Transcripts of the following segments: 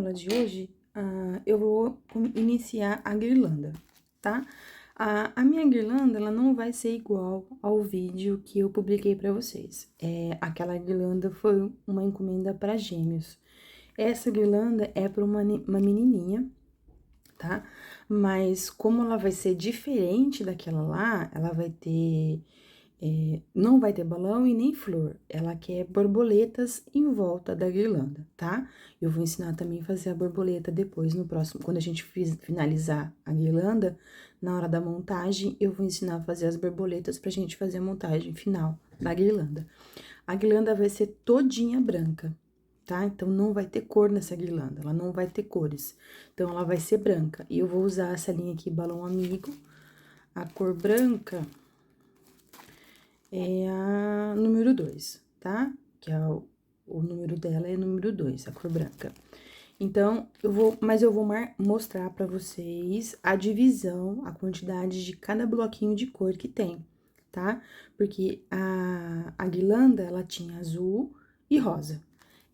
aula de hoje, eu vou iniciar a guirlanda, tá? A minha guirlanda, ela não vai ser igual ao vídeo que eu publiquei pra vocês. Aquela guirlanda foi uma encomenda pra gêmeos. Essa guirlanda é pra uma menininha, tá? Mas como ela vai ser diferente daquela lá, ela vai ter... não vai ter balão e nem flor, ela quer borboletas em volta da guirlanda, tá? Eu vou ensinar também a fazer a borboleta depois, no próximo, quando a gente finalizar a guirlanda, na hora da montagem, eu vou ensinar a fazer as borboletas pra gente fazer a montagem final da guirlanda. A guirlanda vai ser todinha branca, tá? Então, não vai ter cor nessa guirlanda, ela não vai ter cores. Então, ela vai ser branca. E eu vou usar essa linha aqui, Balão Amigo, a cor branca é a número 2, tá? Que é o número dela é número 2, a cor branca. Então, mas eu vou mostrar pra vocês a divisão, a quantidade de cada bloquinho de cor que tem, tá? Porque a guirlanda, ela tinha azul e rosa.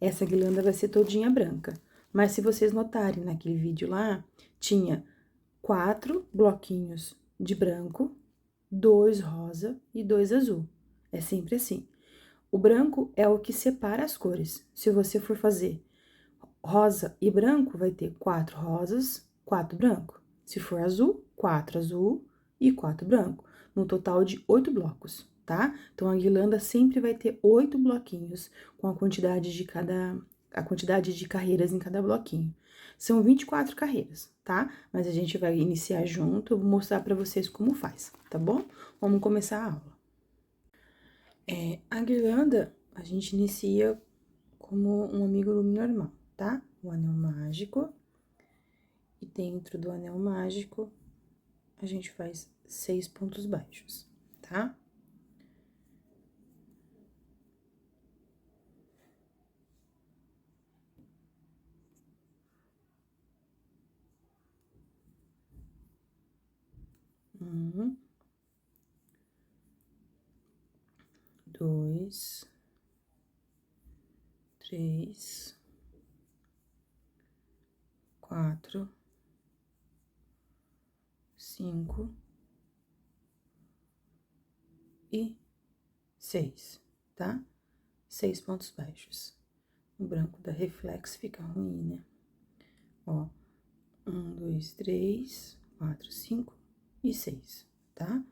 Essa guirlanda vai ser todinha branca. Mas se vocês notarem naquele vídeo lá, tinha 4 bloquinhos de branco, 2 rosa e 2 azul. É sempre assim. O branco é o que separa as cores. Se você for fazer rosa e branco, vai ter 4 rosas, 4 branco. Se for azul, 4 azul e 4 branco. No total de 8 blocos, tá? Então, a guirlanda sempre vai ter 8 bloquinhos com a quantidade de carreiras em cada bloquinho. São 24 carreiras, tá? Mas a gente vai iniciar junto, eu vou mostrar pra vocês como faz, tá bom? Vamos começar a aula. A guirlanda, a gente inicia como um amigurumi normal, tá? O anel mágico. E dentro do anel mágico, a gente faz 6 pontos baixos, tá? Um, dois, três, quatro, 5 e 6, tá? 6 pontos baixos. O branco da reflexo fica ruim, né? Ó, 1, 2, 3, 4, 5 e 6, tá?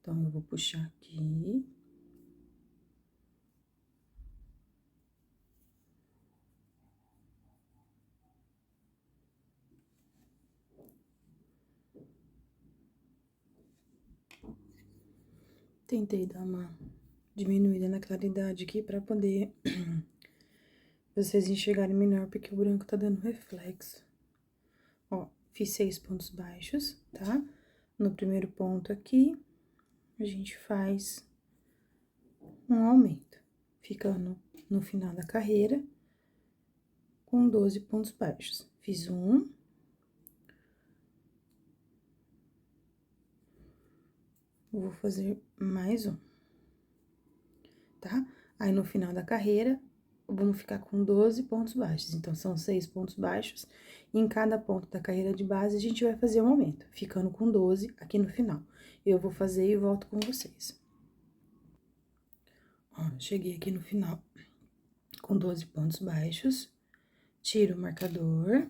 Então, eu vou puxar aqui. Tentei dar uma diminuída na claridade aqui pra poder vocês enxergarem melhor, porque o branco tá dando reflexo. Ó, fiz 6 pontos baixos, tá? No primeiro ponto aqui, a gente faz um aumento, ficando no final da carreira com 12 pontos baixos. Fiz um. Vou fazer mais um, tá? Aí, no final da carreira, vamos ficar com 12 pontos baixos. Então, são 6 pontos baixos. E em cada ponto da carreira de base, a gente vai fazer um aumento, ficando com 12 aqui no final. Eu vou fazer e volto com vocês. Ó, cheguei aqui no final com 12 pontos baixos. Tiro o marcador.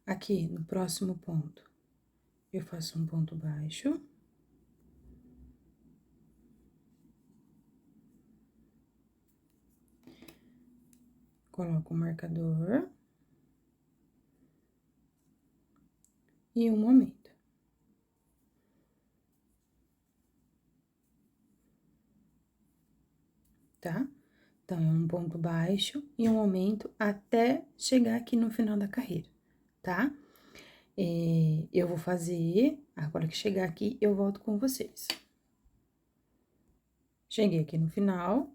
Aqui, no próximo ponto, eu faço um ponto baixo. Coloco o marcador. E um aumento. Tá? Então, é um ponto baixo e um aumento até chegar aqui no final da carreira, tá? Eu vou fazer, agora que chegar aqui, eu volto com vocês. Cheguei aqui no final,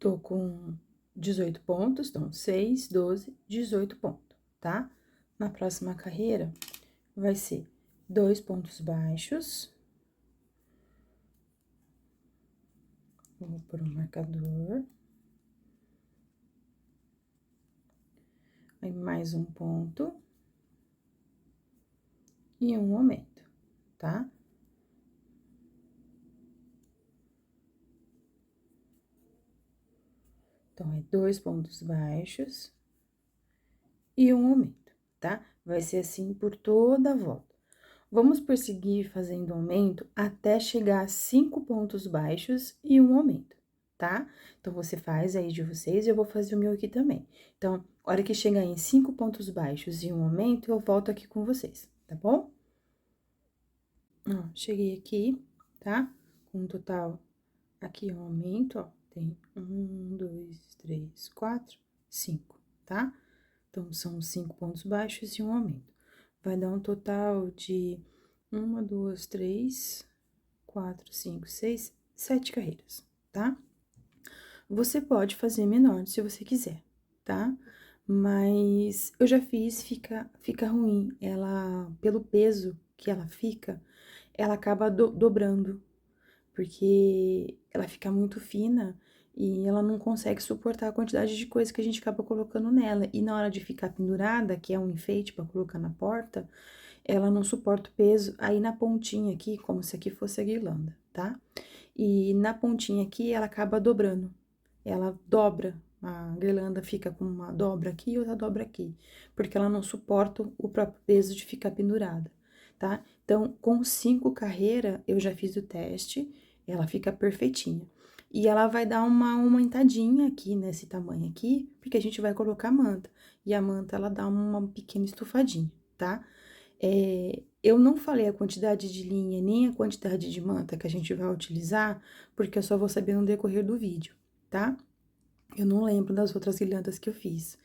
tô com 18 pontos, então, 6, 12, 18 pontos, tá? Na próxima carreira, vai ser 2 pontos baixos. Vou pôr um marcador. mais um ponto e um aumento, tá? Então, é 2 pontos baixos e um aumento, tá? Vai ser assim por toda a volta. Vamos prosseguir fazendo aumento até chegar a 5 pontos baixos e um aumento, tá? Então, você faz aí de vocês e eu vou fazer o meu aqui também. Então, a hora que chegar em 5 pontos baixos e um aumento, eu volto aqui com vocês, tá bom? Ó, cheguei aqui, tá? Com um total, aqui, um aumento, ó, tem 1, 2, 3, 4, 5, tá? Então, são 5 pontos baixos e um aumento. Vai dar um total de 1, 2, 3, 4, 5, 6, 7 carreiras, tá? Você pode fazer menor se você quiser, tá? Mas eu já fiz, fica ruim. Ela, pelo peso que ela fica, ela acaba dobrando, porque ela fica muito fina e ela não consegue suportar a quantidade de coisa que a gente acaba colocando nela. E na hora de ficar pendurada, que é um enfeite para colocar na porta, ela não suporta o peso. Aí na pontinha aqui, como se aqui fosse a guirlanda, tá? E na pontinha aqui, ela acaba dobrando. Ela dobra, a guirlanda fica com uma dobra aqui e outra dobra aqui, porque ela não suporta o próprio peso de ficar pendurada, tá? Então, com 5 carreiras, eu já fiz o teste, ela fica perfeitinha. E ela vai dar uma aumentadinha aqui, nesse tamanho aqui, porque a gente vai colocar a manta. E a manta, ela dá uma pequena estufadinha, tá? Eu não falei a quantidade de linha, nem a quantidade de manta que a gente vai utilizar, porque eu só vou saber no decorrer do vídeo, tá? Eu não lembro das outras guirlandas que eu fiz,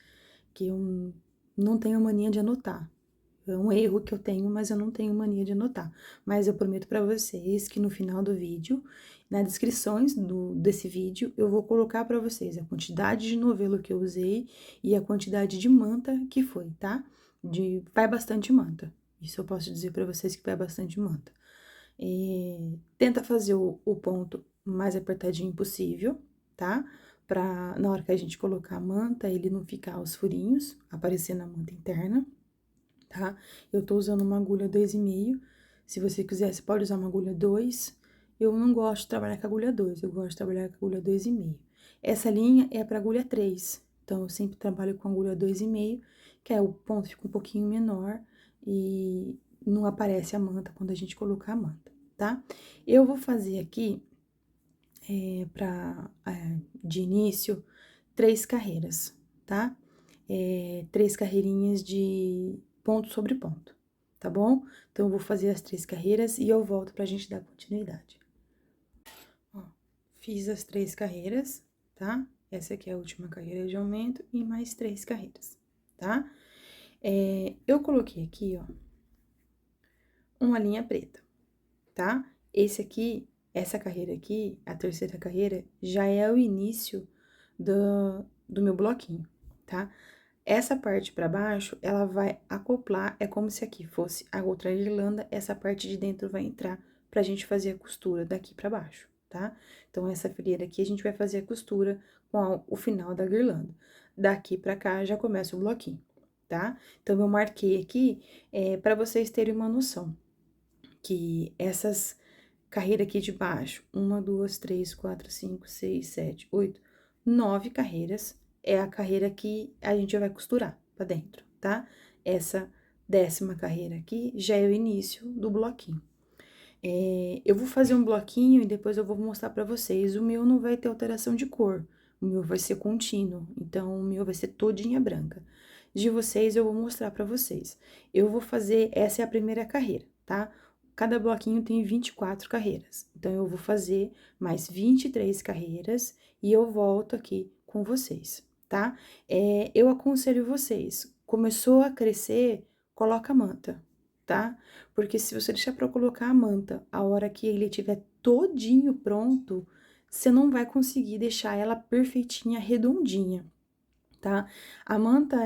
que eu não tenho mania de anotar. É um erro que eu tenho, mas eu não tenho mania de anotar. Mas eu prometo pra vocês que no final do vídeo, nas descrições desse vídeo, eu vou colocar pra vocês a quantidade de novelo que eu usei e a quantidade de manta que foi, tá? Vai bastante manta. Isso eu posso dizer pra vocês que vai bastante manta. Tenta fazer o ponto mais apertadinho possível, tá? Pra, na hora que a gente colocar a manta, ele não ficar os furinhos aparecendo na manta interna, tá? Eu tô usando uma agulha 2,5. Se você quiser, você pode usar uma agulha 2. Eu não gosto de trabalhar com agulha 2, eu gosto de trabalhar com agulha 2,5. Essa linha é para agulha 3, então eu sempre trabalho com agulha 2,5, que é o ponto fica um pouquinho menor e não aparece a manta quando a gente colocar a manta, tá? Eu vou fazer aqui, de início, 3 carreiras, tá? 3 carreirinhas de ponto sobre ponto, tá bom? Então, eu vou fazer as 3 carreiras e eu volto pra gente dar continuidade. Ó, fiz as 3 carreiras, tá? Essa aqui é a última carreira de aumento e mais 3 carreiras, tá? Eu coloquei aqui, ó, uma linha preta, tá? Essa carreira aqui, a terceira carreira, já é o início do meu bloquinho, tá? Essa parte pra baixo, ela vai acoplar, é como se aqui fosse a outra guirlanda, essa parte de dentro vai entrar pra gente fazer a costura daqui pra baixo, tá? Então, essa fileira aqui, a gente vai fazer a costura com o final da guirlanda. Daqui pra cá, já começa o bloquinho, tá? Então, eu marquei aqui, pra vocês terem uma noção, que essas carreiras aqui de baixo, 1, 2, 3, 4, 5, 6, 7, 8, 9 carreiras, é a carreira que a gente vai costurar pra dentro, tá? Essa 10ª carreira aqui já é o início do bloquinho. Eu vou fazer um bloquinho e depois eu vou mostrar pra vocês. O meu não vai ter alteração de cor, o meu vai ser contínuo, então o meu vai ser todinha branca. De vocês, eu vou mostrar pra vocês. Eu vou fazer, essa é a primeira carreira, tá? Cada bloquinho tem 24 carreiras, então eu vou fazer mais 23 carreiras e eu volto aqui com vocês, tá? Eu aconselho vocês, começou a crescer, coloca a manta, tá? Porque se você deixar pra colocar a manta a hora que ele estiver todinho pronto, você não vai conseguir deixar ela perfeitinha, redondinha, tá? A manta,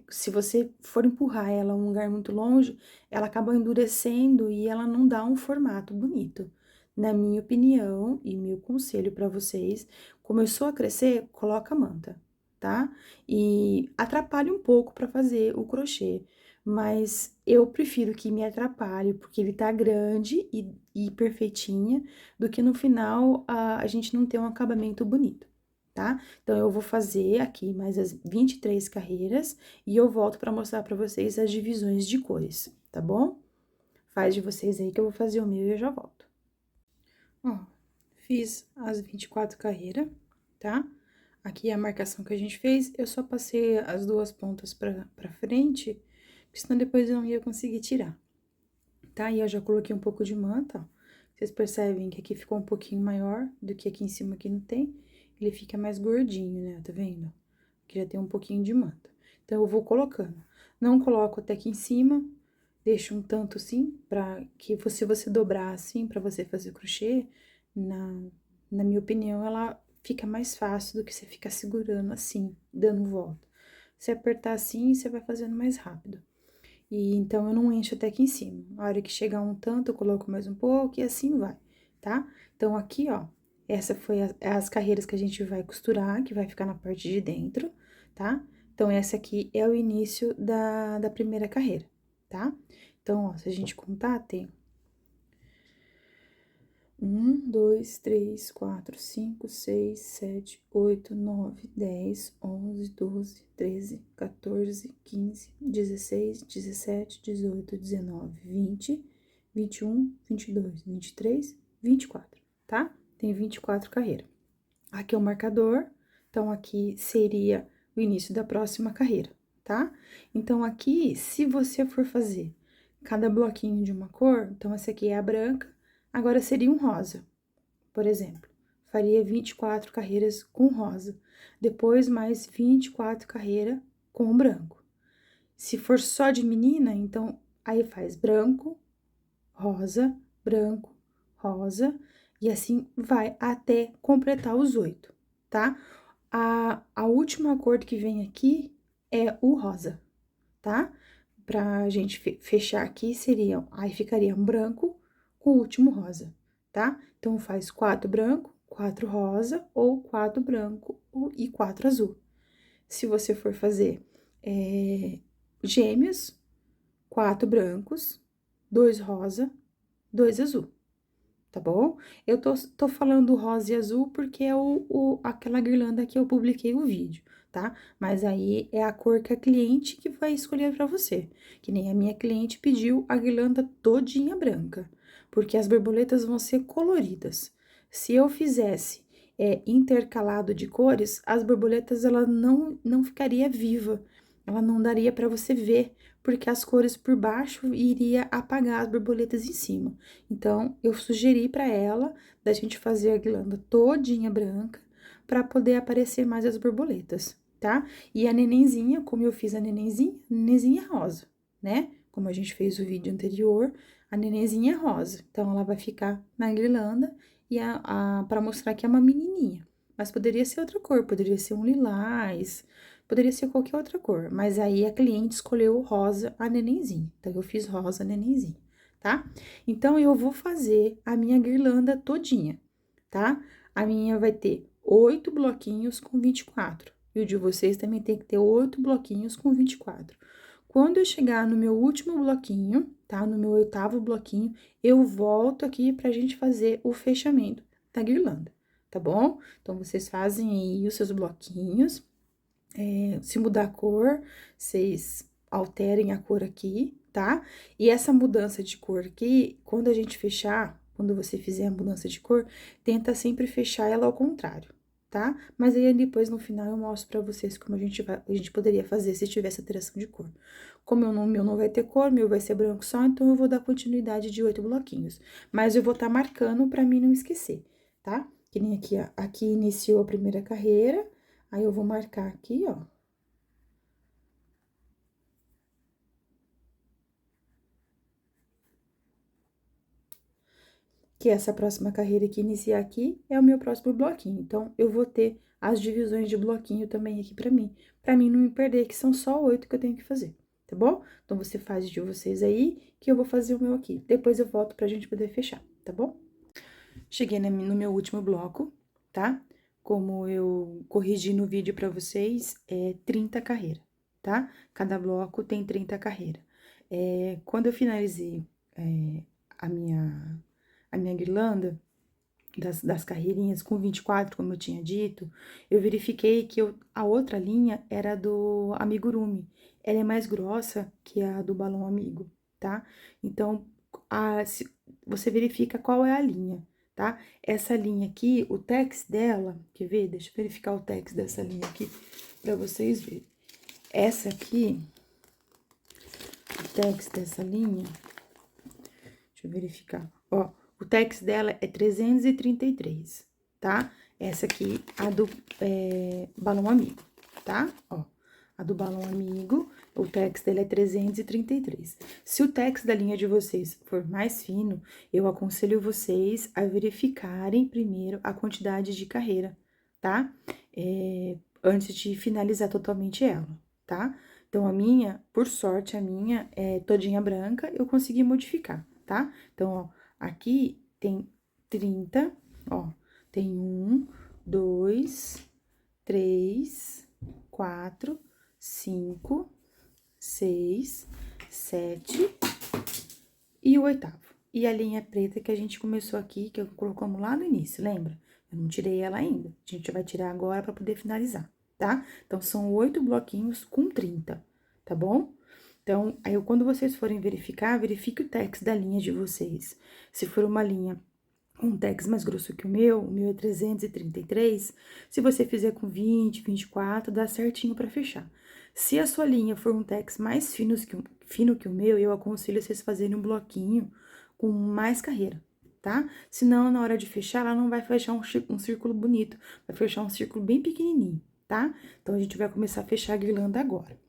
se você for empurrar ela a um lugar muito longe, ela acaba endurecendo e ela não dá um formato bonito. Na minha opinião e meu conselho pra vocês, começou a crescer, coloca a manta, tá? E atrapalha um pouco pra fazer o crochê, mas eu prefiro que me atrapalhe, porque ele tá grande e perfeitinha, do que no final a gente não ter um acabamento bonito, tá? Então, eu vou fazer aqui mais as 23 carreiras e eu volto pra mostrar pra vocês as divisões de cores, tá bom? Faz de vocês aí que eu vou fazer o meu e eu já volto. Ó, fiz as 24 carreiras, tá? Aqui é a marcação que a gente fez, eu só passei as duas pontas pra frente, porque senão depois eu não ia conseguir tirar, tá? E eu já coloquei um pouco de manta, ó. Vocês percebem que aqui ficou um pouquinho maior do que aqui em cima que não tem, ele fica mais gordinho, né? Tá vendo? Aqui já tem um pouquinho de manta. Então, eu vou colocando. Não coloco até aqui em cima, deixo um tanto assim, pra que se você dobrar assim, pra você fazer crochê, na minha opinião, ela fica mais fácil do que você ficar segurando assim, dando volta. Se apertar assim, você vai fazendo mais rápido. E então, eu não encho até aqui em cima. A hora que chegar um tanto, eu coloco mais um pouco e assim vai, tá? Então, aqui, ó, essa foi as carreiras que a gente vai costurar, que vai ficar na parte de dentro, tá? Então, essa aqui é o início da primeira carreira, tá? Então, ó, se a gente contar, tem 1, 2, 3, 4, 5, 6, 7, 8, 9, 10, 11, 12, 13, 14, 15, 16, 17, 18, 19, 20, 21, 22, 23, 24, tá? Tem 24 carreiras. Aqui é o marcador, então aqui seria o início da próxima carreira, tá? Então, aqui, se você for fazer cada bloquinho de uma cor, então essa aqui é a branca, agora seria um rosa, por exemplo. Faria 24 carreiras com rosa, depois mais 24 carreiras com branco. Se for só de menina, então aí faz branco, branco, rosa, e assim vai até completar os 8, tá? A última cor que vem aqui é o rosa, tá? Pra gente fechar aqui, aí ficaria um branco com o último rosa, tá? Então, faz 4 branco, 4 rosa, ou 4 branco e 4 azul. Se você for fazer gêmeos, 4 brancos, 2 rosa, 2 azul, tá bom? Eu tô falando rosa e azul porque é aquela guirlanda que eu publiquei o vídeo, tá? Mas aí é a cor que a cliente que vai escolher pra você. Que nem a minha cliente pediu a guirlanda todinha branca, porque as borboletas vão ser coloridas. Se eu fizesse intercalado de cores, as borboletas ela não ficaria viva, ela não daria pra você ver, porque as cores por baixo iria apagar as borboletas em cima. Então, eu sugeri para ela da gente fazer a guirlanda todinha branca para poder aparecer mais as borboletas, tá? E a nenenzinha, como eu fiz a nenenzinha é rosa, né? Como a gente fez o vídeo anterior, a nenenzinha é rosa. Então, ela vai ficar na guirlanda e para mostrar que é uma menininha. Mas poderia ser outra cor, poderia ser um lilás, poderia ser qualquer outra cor. Mas aí a cliente escolheu rosa a nenenzinha. Então, eu fiz rosa a nenenzinha, tá? Então, eu vou fazer a minha guirlanda todinha, tá? A minha vai ter 8 bloquinhos com 24. E o de vocês também tem que ter 8 bloquinhos com 24. Quando eu chegar no meu último bloquinho, tá? No meu 8º bloquinho, eu volto aqui pra gente fazer o fechamento da guirlanda, tá bom? Então, vocês fazem aí os seus bloquinhos. Se mudar a cor, vocês alterem a cor aqui, tá? E essa mudança de cor aqui, quando a gente fechar, quando você fizer a mudança de cor, tenta sempre fechar ela ao contrário, tá? Mas aí depois no final eu mostro pra vocês como a gente poderia fazer se tivesse alteração de cor. Como o meu não vai ter cor, meu vai ser branco só, então eu vou dar continuidade de 8 bloquinhos. Mas eu vou tá marcando pra mim não esquecer, tá? Que nem aqui, ó, aqui iniciou a primeira carreira. Aí, eu vou marcar aqui, ó. Que essa próxima carreira que iniciar aqui é o meu próximo bloquinho. Então, eu vou ter as divisões de bloquinho também aqui pra mim não me perder, que são só 8 que eu tenho que fazer, tá bom? Então, você faz de vocês aí, que eu vou fazer o meu aqui. Depois eu volto pra gente poder fechar, tá bom? Cheguei no meu último bloco, tá? como eu corrigi no vídeo pra vocês, é 30 carreiras, tá? Cada bloco tem 30 carreiras. Quando eu finalizei a minha guirlanda das carreirinhas com 24, como eu tinha dito, eu verifiquei que a outra linha era do amigurumi. Ela é mais grossa que a do balão amigo, tá? Então, você verifica qual é a linha, tá? Essa linha aqui, o tex dela, quer ver? Deixa eu verificar o tex dessa linha aqui pra vocês verem. Essa aqui, o tex dessa linha, deixa eu verificar. Ó, o tex dela é 333, tá? Essa aqui, a do balão amigo, tá? Ó, a do balão amigo, o tex dele é 333. Se o tex da linha de vocês for mais fino, eu aconselho vocês a verificarem primeiro a quantidade de carreira, tá? Antes de finalizar totalmente ela, tá? Então, a minha, por sorte, a minha é todinha branca, eu consegui modificar, tá? Então, ó, aqui tem 30, ó, tem 1, 2, 3, 4, 5, 6, 7 e o oitavo. E a linha preta que a gente começou aqui, que colocamos lá no início, lembra? Eu não tirei ela ainda. A gente vai tirar agora pra poder finalizar, tá? Então, são 8 bloquinhos com 30, tá bom? Então, aí quando vocês forem verificar, verifique o tex da linha de vocês. Se for uma linha com um tex mais grosso que o meu é 333, se você fizer com 20, 24, dá certinho pra fechar. Se a sua linha for um tex mais fino que o meu, eu aconselho vocês fazerem um bloquinho com mais carreira, tá? Senão, na hora de fechar, ela não vai fechar um círculo bonito, vai fechar um círculo bem pequenininho, tá? Então, a gente vai começar a fechar a guirlanda agora.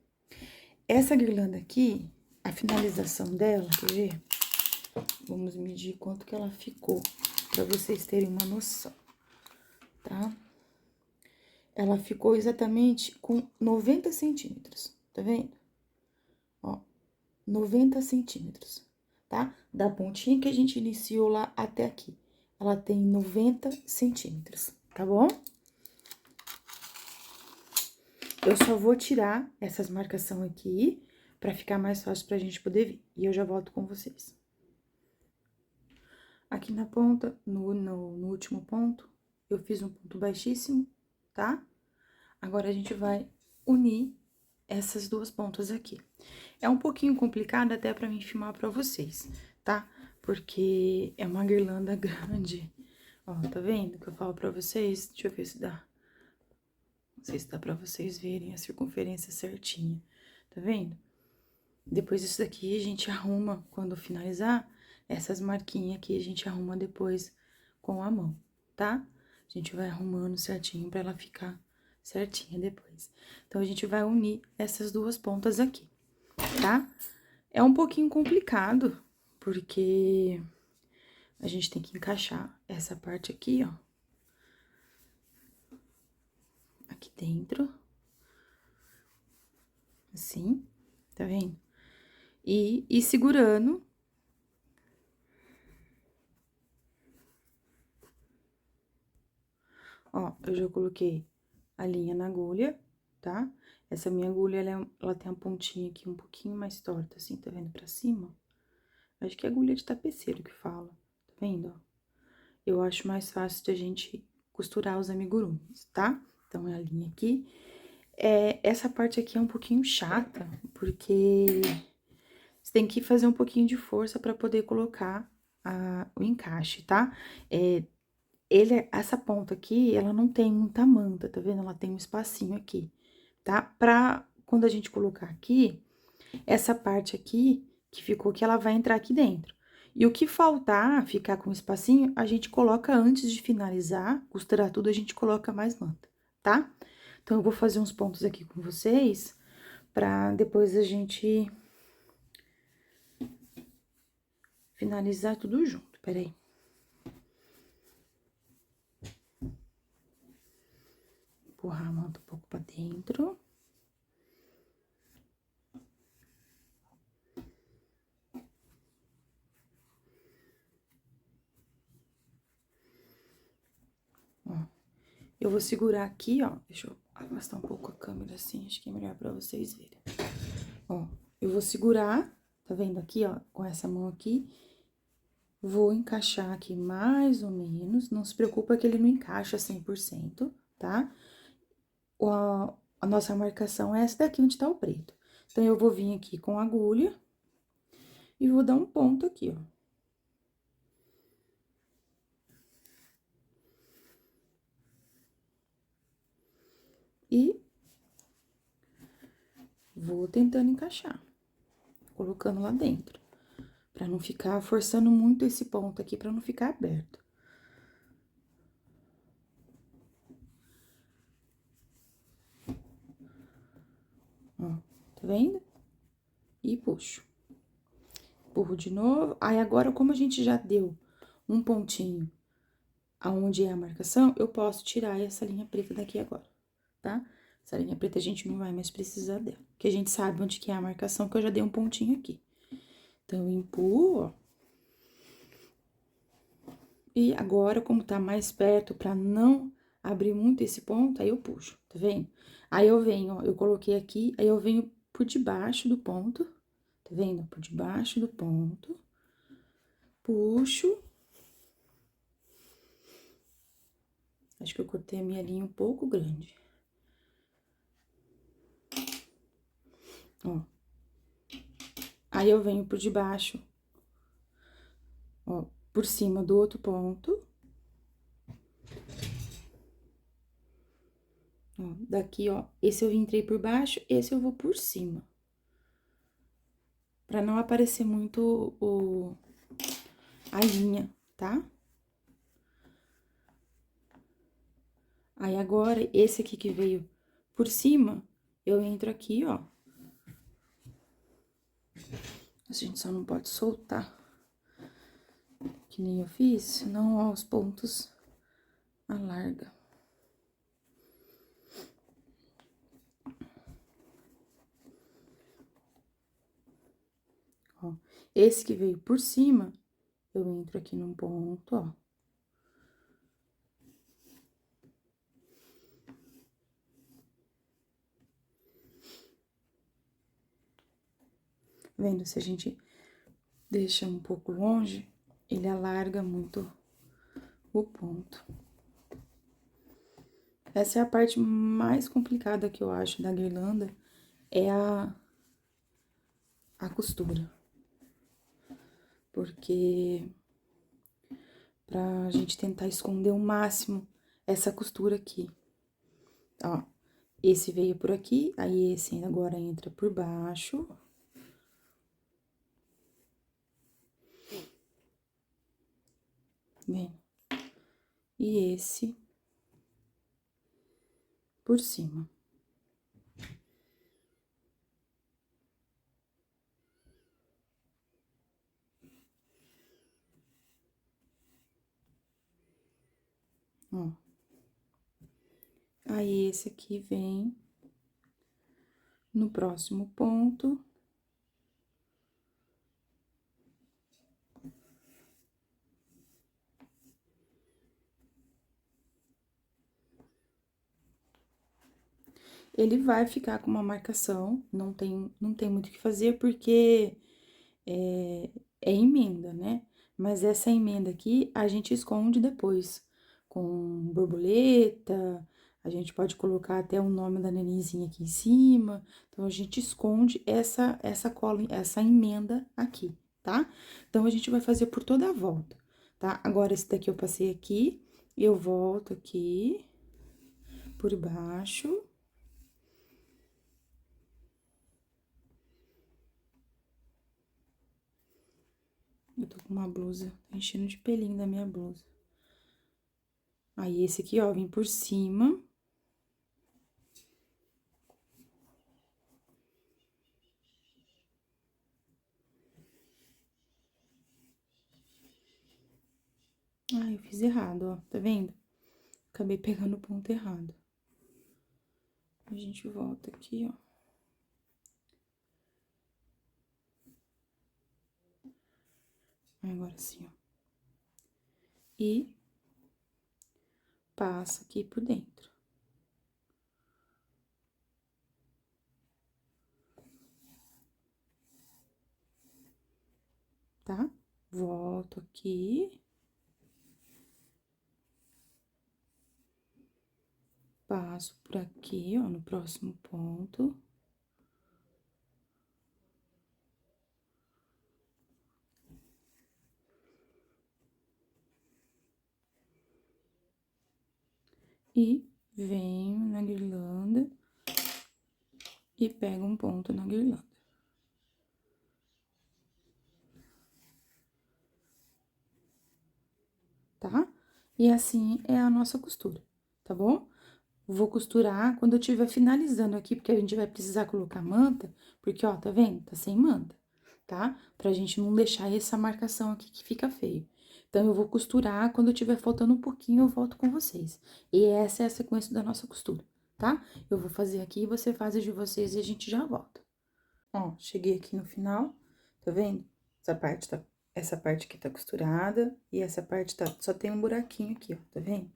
Essa guirlanda aqui, a finalização dela, quer ver? Vamos medir quanto que ela ficou, pra vocês terem uma noção, tá? Ela ficou exatamente com 90 centímetros, tá vendo? Ó, 90 centímetros, tá? Da pontinha que a gente iniciou lá até aqui. Ela tem 90 centímetros, tá bom? Eu só vou tirar essas marcações aqui, pra ficar mais fácil pra gente poder ver. E eu já volto com vocês. Aqui na ponta, no último ponto, eu fiz um ponto baixíssimo, tá? Agora, a gente vai unir essas duas pontas aqui. É um pouquinho complicado até pra mim filmar pra vocês, tá? Porque é uma guirlanda grande. Ó, tá vendo que eu falo pra vocês? Deixa eu ver se dá. Não sei se dá pra vocês verem a circunferência certinha. Tá vendo? Depois disso daqui, a gente arruma, quando finalizar, essas marquinhas aqui, a gente arruma depois com a mão, tá? A gente vai arrumando certinho pra ela ficar certinha depois. Então, a gente vai unir essas duas pontas aqui, tá? É um pouquinho complicado, porque a gente tem que encaixar essa parte aqui, ó. Aqui dentro. Assim, tá vendo? E segurando. Ó, eu já coloquei a linha na agulha, tá? Essa minha agulha, ela tem a pontinha aqui um pouquinho mais torta, assim, tá vendo? Pra cima. Acho que é agulha de tapeceiro que fala, tá vendo, ó? Eu acho mais fácil de a gente costurar os amigurumis, tá? Então, é a linha aqui. Essa parte aqui é um pouquinho chata, porque você tem que fazer um pouquinho de força pra poder colocar o encaixe, tá? Essa ponta aqui, ela não tem muita manta, tá vendo? Ela tem um espacinho aqui, tá? Pra quando a gente colocar aqui, essa parte aqui, que ficou aqui, ela vai entrar aqui dentro. E o que faltar, ficar com espacinho, a gente coloca antes de finalizar, costurar tudo, a gente coloca mais manta, tá? Então, eu vou fazer uns pontos aqui com vocês, pra depois a gente finalizar tudo junto, peraí. Empurrar a manta um pouco pra dentro. Ó, eu vou segurar aqui, ó. Deixa eu afastar um pouco a câmera assim, acho que é melhor pra vocês verem. Ó, eu vou segurar, tá vendo aqui, ó, com essa mão aqui. Vou encaixar aqui mais ou menos, não se preocupa que ele não encaixa 100%, tá? A nossa marcação é essa daqui onde tá o preto. Então, eu vou vir aqui com a agulha e vou dar um ponto aqui, ó. E vou tentando encaixar, colocando lá dentro, pra não ficar forçando muito esse ponto aqui, pra não ficar aberto. Ó, tá vendo? E puxo. Empurro de novo. Aí, agora, como a gente já deu um pontinho aonde é a marcação, eu posso tirar essa linha preta daqui agora, tá? Essa linha preta a gente não vai mais precisar dela, porque a gente sabe onde que é a marcação, que eu já dei um pontinho aqui. Então, eu empurro, ó. E agora, como tá mais perto, pra não abrir muito esse ponto, aí eu puxo, tá vendo? Aí eu venho, ó, eu coloquei aqui, aí eu venho por debaixo do ponto, tá vendo? Por debaixo do ponto, puxo. Acho que eu cortei a minha linha um pouco grande. Ó. Aí, eu venho por debaixo, ó, por cima do outro ponto. Ó, daqui, ó, esse eu entrei por baixo, esse eu vou por cima. Pra não aparecer muito a linha, tá? Aí, agora, esse aqui que veio por cima, eu entro aqui, ó. A gente só não pode soltar, que nem eu fiz, senão, ó, os pontos alarga. Ó, esse que veio por cima, eu entro aqui num ponto, ó. Vendo? Se a gente deixa um pouco longe, ele alarga muito o ponto. Essa é a parte mais complicada que eu acho da guirlanda, é a costura. Porque pra gente tentar esconder o máximo essa costura aqui. Ó, esse veio por aqui, aí esse agora entra por baixo. Vem. E esse por cima. Ó. Aí, esse aqui vem no próximo ponto. Ele vai ficar com uma marcação, não tem muito o que fazer, porque é emenda, né? Mas essa emenda aqui, a gente esconde depois, com borboleta, a gente pode colocar até o nome da nenenzinha aqui em cima. Então, a gente esconde essa cola, essa emenda aqui, tá? Então, a gente vai fazer por toda a volta, tá? Agora, esse daqui eu passei aqui, eu volto aqui, por baixo. Eu tô com uma blusa, tá enchendo de pelinho da minha blusa. Aí, esse aqui, ó, vem por cima. Ah, eu fiz errado, ó, tá vendo? Acabei pegando o ponto errado. A gente volta aqui, ó. Agora sim, ó. E passa aqui por dentro. Tá? Volto aqui. Passo por aqui, ó, no próximo ponto. E venho na guirlanda e pego um ponto na guirlanda. Tá? E assim é a nossa costura, tá bom? Vou costurar quando eu estiver finalizando aqui, porque a gente vai precisar colocar manta, porque, ó, tá vendo? Tá sem manta, tá? Pra gente não deixar essa marcação aqui que fica feio. Então, eu vou costurar, quando tiver faltando um pouquinho, eu volto com vocês. E essa é a sequência da nossa costura, tá? Eu vou fazer aqui, você faz a de vocês e a gente já volta. Ó, cheguei aqui no final, tá vendo? Essa parte aqui tá costurada e essa parte só tem um buraquinho aqui, ó, tá vendo?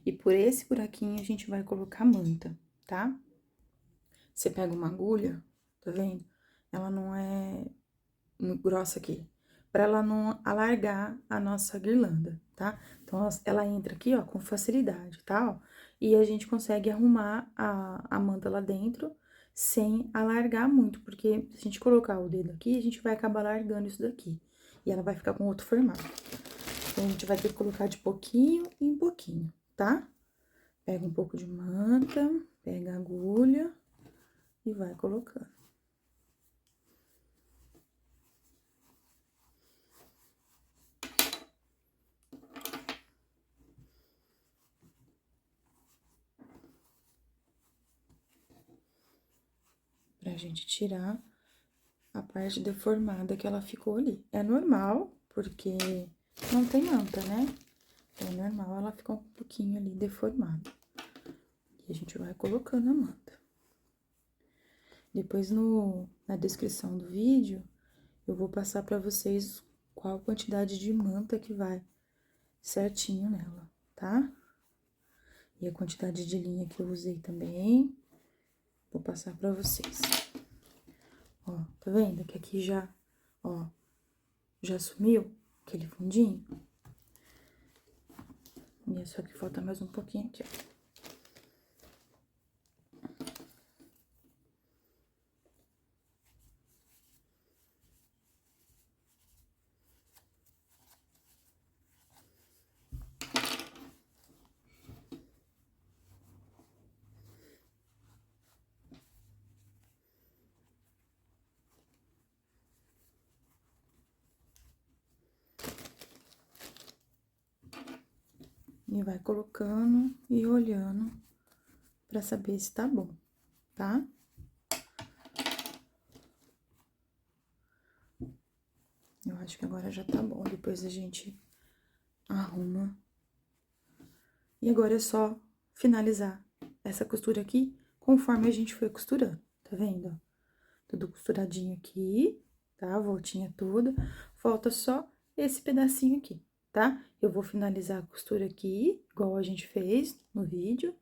E por esse buraquinho a gente vai colocar manta, tá? Você pega uma agulha, tá vendo? Ela não é muito grossa aqui, pra ela não alargar a nossa guirlanda, tá? Então, ela entra aqui, ó, com facilidade, tá? Ó, e a gente consegue arrumar a manta lá dentro sem alargar muito, porque se a gente colocar o dedo aqui, a gente vai acabar largando isso daqui. E ela vai ficar com outro formato. Então, a gente vai ter que colocar de pouquinho em pouquinho, tá? Pega um pouco de manta, pega a agulha e vai colocando. Pra gente tirar a parte deformada que ela ficou ali. É normal, porque não tem manta, né? É normal ela ficar um pouquinho ali deformada. E a gente vai colocando a manta. Depois, na descrição do vídeo, eu vou passar pra vocês qual a quantidade de manta que vai certinho nela, tá? E a quantidade de linha que eu usei também, vou passar pra vocês. Ó, tá vendo que aqui já, ó, já sumiu aquele fundinho? E só que falta mais um pouquinho aqui, ó. E vai colocando e olhando pra saber se tá bom, tá? Eu acho que agora já tá bom, depois a gente arruma. E agora é só finalizar essa costura aqui conforme a gente foi costurando, tá vendo? Tudo costuradinho aqui, tá? A voltinha toda. Falta só esse pedacinho aqui, tá? Eu vou finalizar a costura aqui, igual a gente fez no vídeo.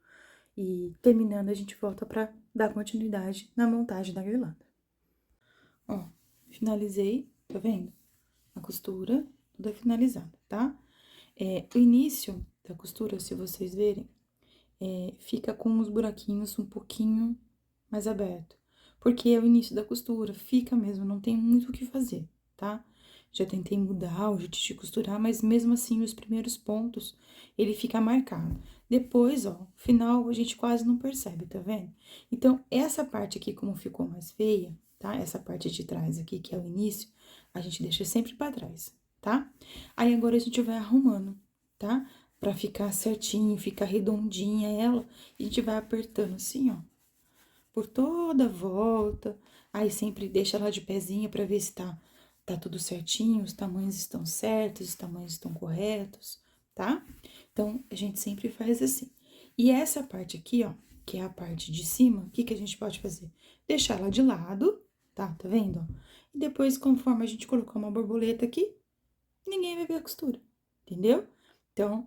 E terminando, a gente volta pra dar continuidade na montagem da guirlanda. Ó, finalizei, tá vendo? A costura toda finalizada, tá? O início da costura, se vocês verem, fica com os buraquinhos um pouquinho mais aberto. Porque é o início da costura, fica mesmo, não tem muito o que fazer, tá? Já tentei mudar o jeito de costurar, mas mesmo assim, os primeiros pontos, ele fica marcado. Depois, ó, final a gente quase não percebe, tá vendo? Então, essa parte aqui, como ficou mais feia, tá? Essa parte de trás aqui, que é o início, a gente deixa sempre pra trás, tá? Aí, agora a gente vai arrumando, tá? Pra ficar certinho, ficar redondinha ela, e a gente vai apertando assim, ó, por toda a volta. Aí, sempre deixa ela de pezinha pra ver se tá tudo certinho, os tamanhos estão certos, os tamanhos estão corretos, tá? Então, a gente sempre faz assim. E essa parte aqui, ó, que é a parte de cima, o que que a gente pode fazer? Deixar ela de lado, tá? Tá vendo, ó? E depois, conforme a gente colocar uma borboleta aqui, ninguém vai ver a costura, entendeu? Então,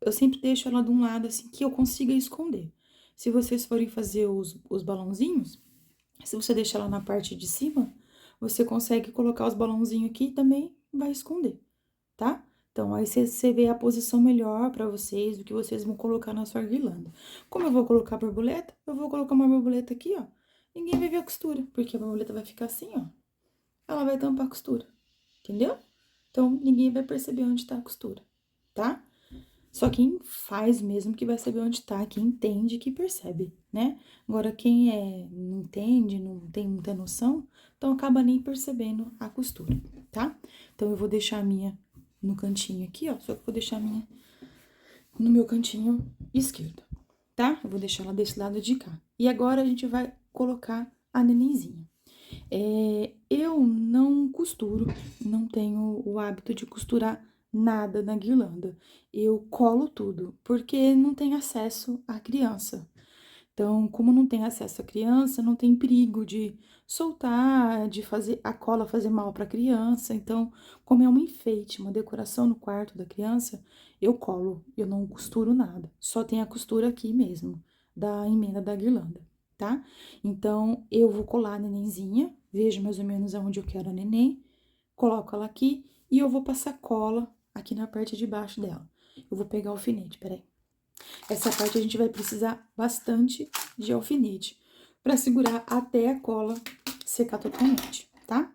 Eu sempre deixo ela de um lado, assim, que eu consiga esconder. Se vocês forem fazer os balãozinhos, se você deixar ela na parte de cima, você consegue colocar os balãozinhos aqui e também vai esconder, tá? Então, aí você vê a posição melhor pra vocês, do que vocês vão colocar na sua guirlanda. Como eu vou colocar borboleta, eu vou colocar uma borboleta aqui, ó. Ninguém vai ver a costura, porque a borboleta vai ficar assim, ó. Ela vai tampar a costura, entendeu? Então, ninguém vai perceber onde tá a costura, tá? Só quem faz mesmo que vai saber onde tá, quem entende que percebe, né? Agora, quem não entende, não tem muita noção, então acaba nem percebendo a costura, tá? Então, eu vou deixar a minha no cantinho aqui, ó, só que eu vou deixar a minha no meu cantinho esquerdo, tá? Eu vou deixar ela desse lado de cá. E agora, a gente vai colocar a nenenzinha. Eu não costuro, não tenho o hábito de costurar nada na guirlanda. Eu colo tudo, porque não tem acesso à criança. Então, como não tem acesso à criança, não tem perigo de soltar, de fazer a cola fazer mal para a criança. Então, como é um enfeite, uma decoração no quarto da criança, eu colo, eu não costuro nada. Só tem a costura aqui mesmo, da emenda da guirlanda, tá? Então, eu vou colar a nenenzinha, vejo mais ou menos aonde eu quero a neném, coloco ela aqui e eu vou passar cola aqui na parte de baixo dela. Eu vou pegar o alfinete, peraí. Essa parte a gente vai precisar bastante de alfinete para segurar até a cola secar totalmente, tá?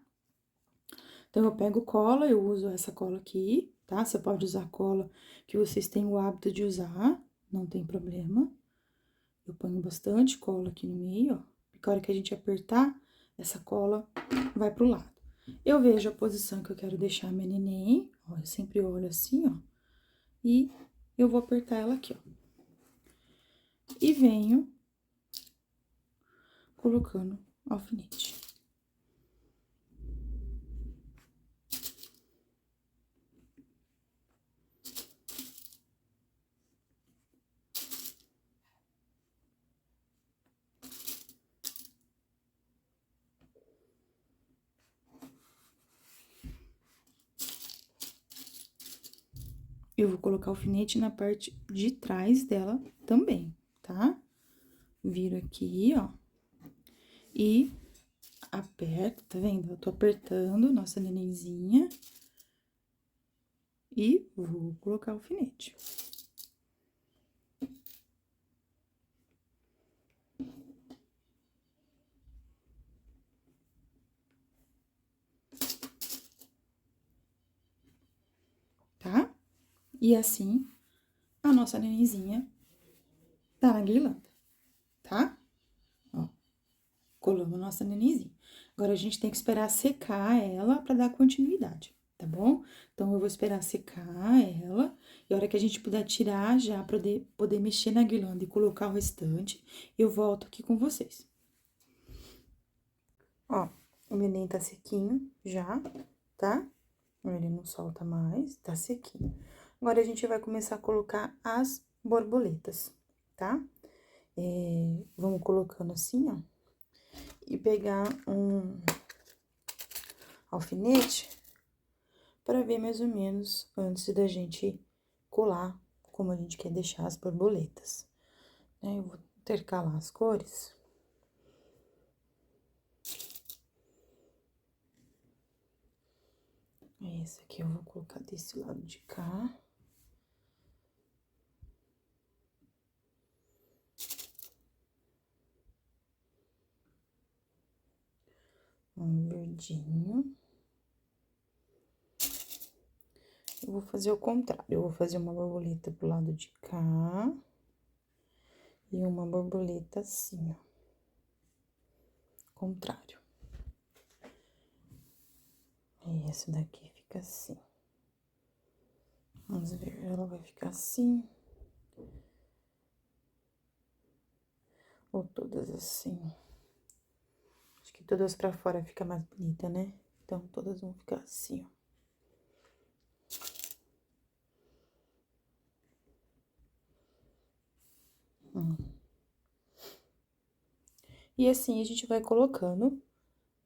Então, eu pego cola, eu uso essa cola aqui, tá? Você pode usar a cola que vocês têm o hábito de usar, não tem problema. Eu ponho bastante cola aqui no meio, ó. Porque a hora que a gente apertar, essa cola vai pro lado. Eu vejo a posição que eu quero deixar a minha neném, ó. Eu sempre olho assim, ó. E eu vou apertar ela aqui, ó. E venho colocando alfinete. Eu vou colocar alfinete na parte de trás dela também, tá? Viro aqui, ó. E aperto, tá vendo? Eu tô apertando nossa nenenzinha. E vou colocar alfinete. Tá? E assim, a nossa nenenzinha tá na guirlanda, tá? Ó, colamos a nossa nenenzinha. Agora, a gente tem que esperar secar ela pra dar continuidade, tá bom? Então, eu vou esperar secar ela. E a hora que a gente puder tirar já, pra poder mexer na guirlanda e colocar o restante, eu volto aqui com vocês. Ó, o neném tá sequinho já, tá? Ele não solta mais, tá sequinho. Agora, a gente vai começar a colocar as borboletas, tá? Vamos colocando assim, ó. E pegar um alfinete para ver mais ou menos antes da gente colar como a gente quer deixar as borboletas. Eu vou intercalar as cores. Esse aqui eu vou colocar desse lado de cá. Um verdinho. Eu vou fazer o contrário. Eu vou fazer uma borboleta pro lado de cá. E uma borboleta assim, ó. Contrário. E essa daqui fica assim. Vamos ver, ela vai ficar assim. Ou todas assim. Acho que todas pra fora fica mais bonita, né? Então, todas vão ficar assim, ó. E assim, a gente vai colocando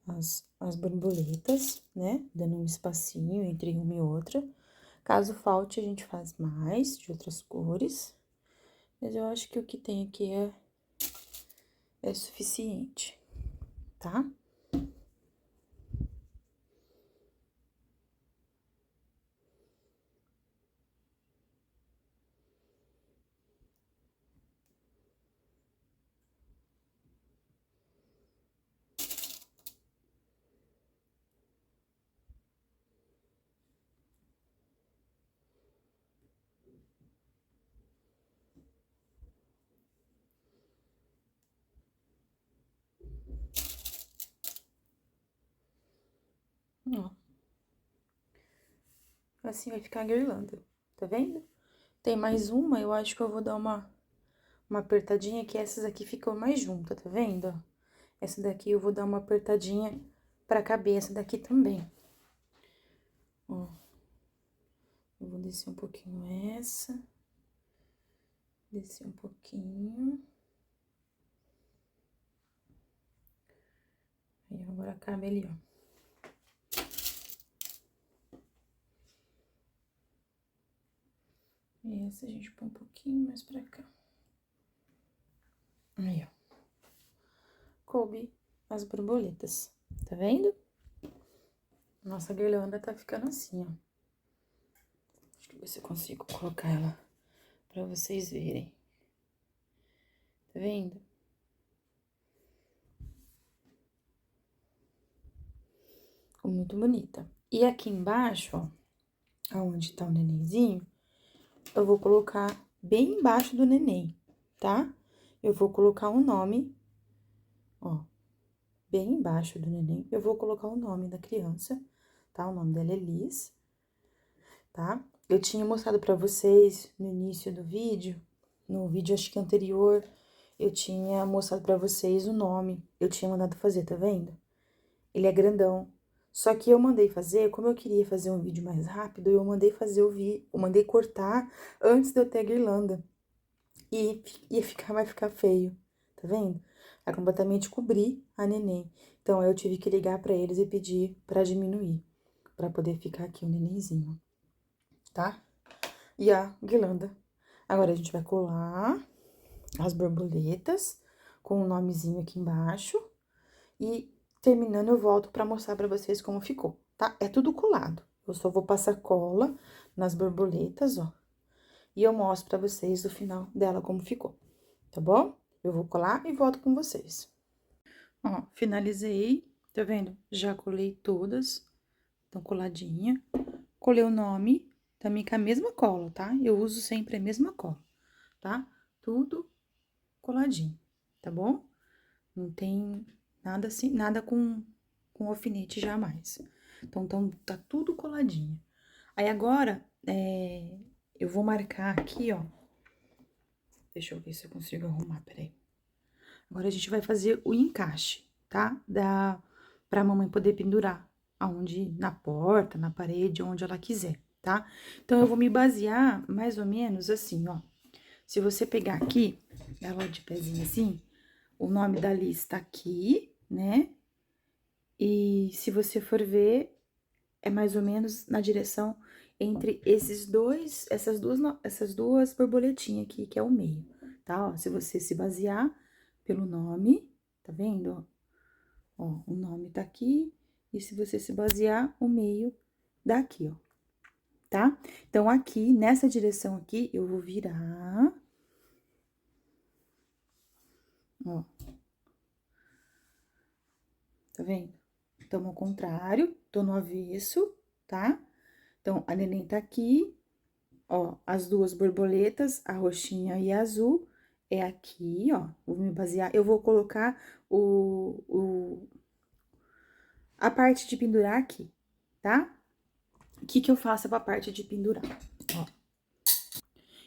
as borboletas, né? Dando um espacinho entre uma e outra, Caso falte, a gente faz mais de outras cores. Mas eu acho que o que tem aqui é suficiente, tá? Ó, assim vai ficar a guirlanda, tá vendo? Tem mais uma, eu acho que eu vou dar uma apertadinha, que essas aqui ficam mais juntas, tá vendo? Essa daqui eu vou dar uma apertadinha pra caber essa daqui também. Ó, eu vou descer um pouquinho essa. Descer um pouquinho. Aí, agora cabe ali, ó. E essa a gente põe um pouquinho mais pra cá. Aí, ó. Coube as borboletas, tá vendo? Nossa guirlanda tá ficando assim, ó. Deixa eu ver se eu consigo colocar ela pra vocês verem. Tá vendo? Ficou muito bonita. E aqui embaixo, ó, aonde tá o nenenzinho, eu vou colocar bem embaixo do neném, tá? Eu vou colocar um nome, ó, bem embaixo do neném, eu vou colocar o nome da criança, tá? O nome dela é Liz, tá? Eu tinha mostrado pra vocês no início do vídeo, no vídeo acho que anterior, eu tinha mostrado pra vocês o nome, eu tinha mandado fazer, tá vendo? Ele é grandão. Só que eu mandei fazer, como eu queria fazer um vídeo mais rápido, eu mandei fazer eu mandei cortar antes de eu ter a guirlanda. E vai ficar feio, tá vendo? Vai completamente cobrir a neném. Então, eu tive que ligar pra eles e pedir pra diminuir, pra poder ficar aqui o nenenzinho, tá? E a guirlanda. Agora, a gente vai colar as borboletas com o nomezinho aqui embaixo. E terminando, eu volto pra mostrar pra vocês como ficou, tá? É tudo colado. Eu só vou passar cola nas borboletas, ó. E eu mostro pra vocês no final dela como ficou, tá bom? Eu vou colar e volto com vocês. Ó, finalizei, tá vendo? Já colei todas, estão coladinha. Colei o nome, também com a mesma cola, tá? Eu uso sempre a mesma cola, tá? Tudo coladinho, tá bom? Não tem nada assim, nada com alfinete jamais. Então, tá tudo coladinho. Aí, agora, eu vou marcar aqui, ó. Deixa eu ver se eu consigo arrumar, peraí. Agora, a gente vai fazer o encaixe, tá? Pra mamãe poder pendurar aonde, na porta, na parede, onde ela quiser, tá? Então, eu vou me basear mais ou menos assim, ó. Se você pegar aqui, ela de pezinho assim, o nome da lista aqui, né? E se você for ver, é mais ou menos na direção entre essas duas borboletinhas aqui, que é o meio, tá? Ó, se você se basear pelo nome, tá vendo? Ó, o nome tá aqui, e se você se basear, o meio daqui, ó, tá? Então, aqui, nessa direção aqui, eu vou virar, ó, tá vendo? Então, ao contrário, tô no avesso, tá? Então, a neném tá aqui, ó, as duas borboletas, a roxinha e a azul, é aqui, ó. Vou me basear, eu vou colocar a parte de pendurar aqui, tá? O que que eu faço pra parte de pendurar? Ó,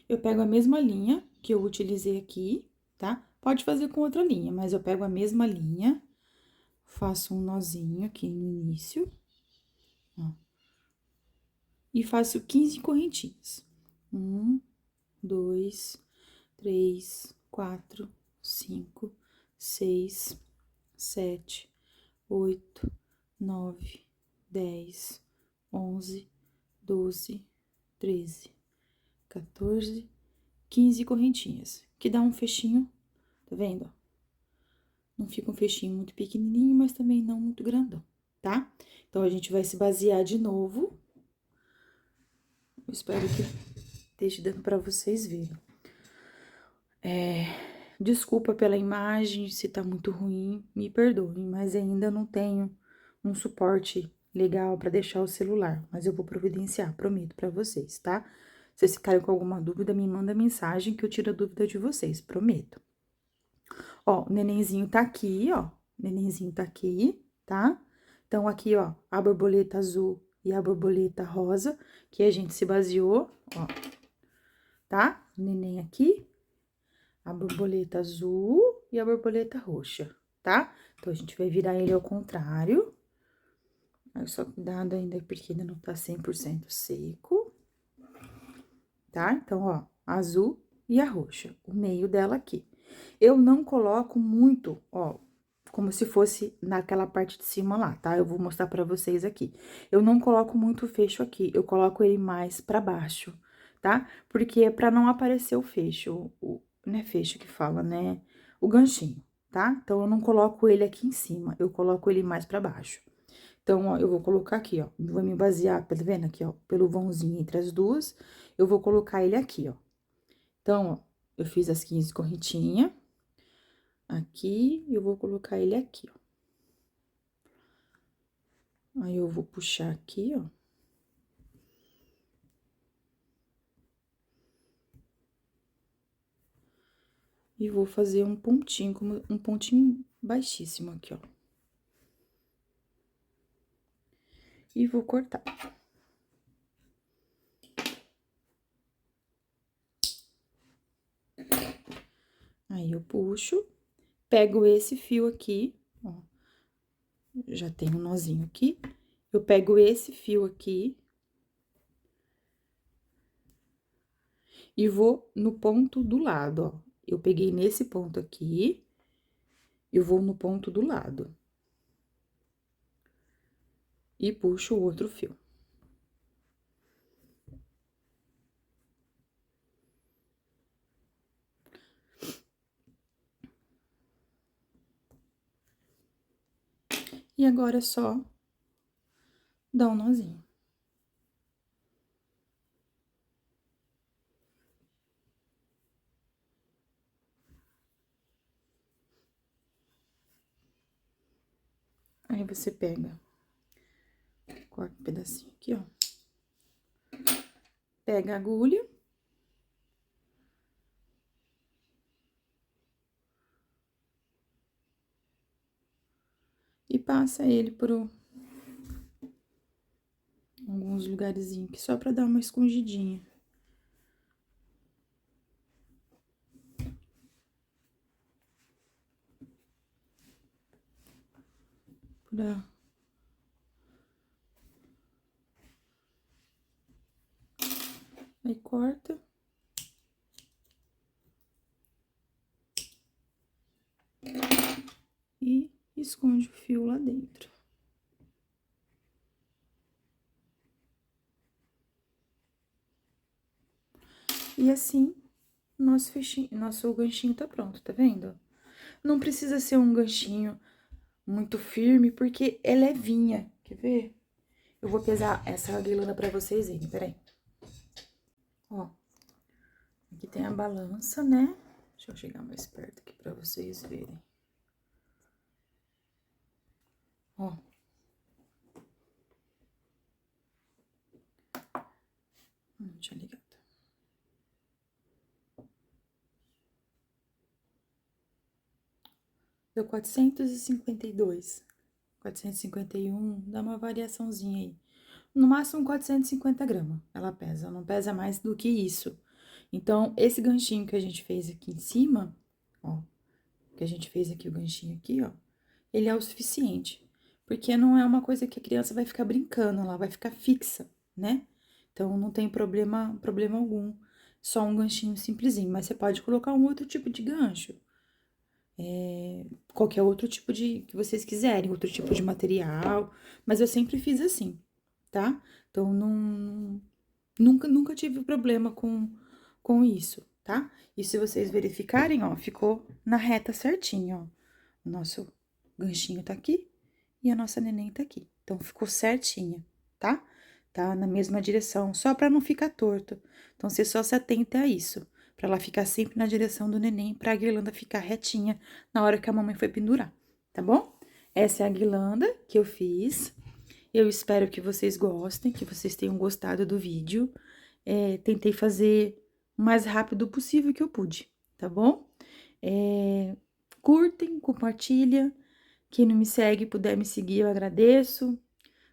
eu pego a mesma linha que eu utilizei aqui, tá? Pode fazer com outra linha, mas eu pego a mesma linha, faço um nozinho aqui no início, ó. E faço 15 correntinhas. 1, 2, 3, 4, 5, 6, 7, 8, 9, 10, 11, 12, 13, 14, 15 correntinhas, que dá um fechinho, tá vendo? Não fica um fechinho muito pequenininho, mas também não muito grandão, tá? Então, a gente vai se basear de novo. Eu espero que esteja dando pra vocês verem. Desculpa pela imagem, se tá muito ruim, me perdoem, mas ainda não tenho um suporte legal pra deixar o celular, mas eu vou providenciar, prometo pra vocês, tá? Se vocês ficarem com alguma dúvida, me manda mensagem que eu tiro a dúvida de vocês, prometo. Ó, o nenenzinho tá aqui, ó, o nenenzinho tá aqui, tá? Então, aqui, ó, a borboleta azul e a borboleta rosa, que a gente se baseou, ó, tá? O neném aqui, a borboleta azul e a borboleta roxa, tá? Então, a gente vai virar ele ao contrário. Aí, só cuidado ainda, porque ainda não tá 100% seco. Tá? Então, ó, a azul e a roxa, o meio dela aqui. Eu não coloco muito, ó, como se fosse naquela parte de cima lá, tá? Eu vou mostrar pra vocês aqui. Eu não coloco muito o fecho aqui, eu coloco ele mais pra baixo, tá? Porque é pra não aparecer o fecho, não é fecho que fala, né? O ganchinho, tá? Então, eu não coloco ele aqui em cima, eu coloco ele mais pra baixo. Então, ó, eu vou colocar aqui, ó, vou me basear, tá vendo aqui, ó, pelo vãozinho entre as duas, eu vou colocar ele aqui, ó. Então, ó, eu fiz as 15 correntinhas, aqui, e eu vou colocar ele aqui, ó. Aí, eu vou puxar aqui, ó. E vou fazer um pontinho, como um pontinho baixíssimo aqui, ó. E vou cortar. Aí, eu puxo, pego esse fio aqui, ó. Já tem um nozinho aqui. Eu pego esse fio aqui. E vou no ponto do lado, ó. Eu peguei nesse ponto aqui, eu vou no ponto do lado. E puxo o outro fio. E agora é só dar um nozinho. Aí, você pega, corta um pedacinho aqui, ó. Pega a agulha. E passa ele por alguns lugarzinhos aqui, só pra dar uma escondidinha. Pra... Aí, corta. E esconde o fio lá dentro. E assim, nosso ganchinho tá pronto, tá vendo? Não precisa ser um ganchinho muito firme, porque é levinha, quer ver? Eu vou pesar essa guirlanda pra vocês verem, peraí. Ó, aqui tem a balança, né? Deixa eu chegar mais perto aqui pra vocês verem. Ó. Não tinha ligado. Deu 452, 451, dá uma variaçãozinha aí. No máximo 450 gramas ela pesa, não pesa mais do que isso. Então, esse ganchinho que a gente fez aqui em cima, ó, que a gente fez aqui o ganchinho aqui, ó, ele é o suficiente. Porque não é uma coisa que a criança vai ficar brincando, ela vai ficar fixa, né? Então, não tem problema algum, só um ganchinho simplesinho. Mas você pode colocar um outro tipo de gancho. Qualquer outro tipo de que vocês quiserem, outro tipo de material, mas eu sempre fiz assim, tá? Então, Nunca tive problema com isso, tá? E se vocês verificarem, ó, ficou na reta certinho, ó. O nosso ganchinho tá aqui e a nossa neném tá aqui. Então, ficou certinha, tá? Tá na mesma direção, só pra não ficar torto. Então, você só se atenta a isso, pra ela ficar sempre na direção do neném, pra guirlanda ficar retinha na hora que a mamãe foi pendurar, tá bom? Essa é a guirlanda que eu fiz. Eu espero que vocês gostem, que vocês tenham gostado do vídeo. Tentei fazer o mais rápido possível que eu pude, tá bom? Curtem, compartilha. Quem não me segue, puder me seguir, eu agradeço.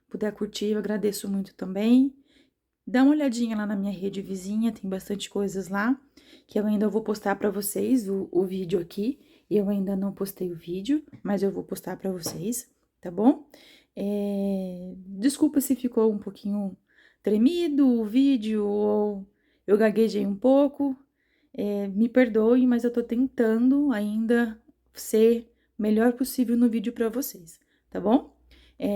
Puder curtir, eu agradeço muito também. Dá uma olhadinha lá na minha rede vizinha, tem bastante coisas lá, que eu ainda vou postar pra vocês o vídeo aqui. Eu ainda não postei o vídeo, mas eu vou postar pra vocês, tá bom? Desculpa se ficou um pouquinho tremido o vídeo, ou eu gaguejei um pouco. Me perdoem, mas eu tô tentando ainda ser melhor possível no vídeo pra vocês, tá bom?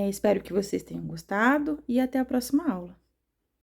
Espero que vocês tenham gostado e até a próxima aula.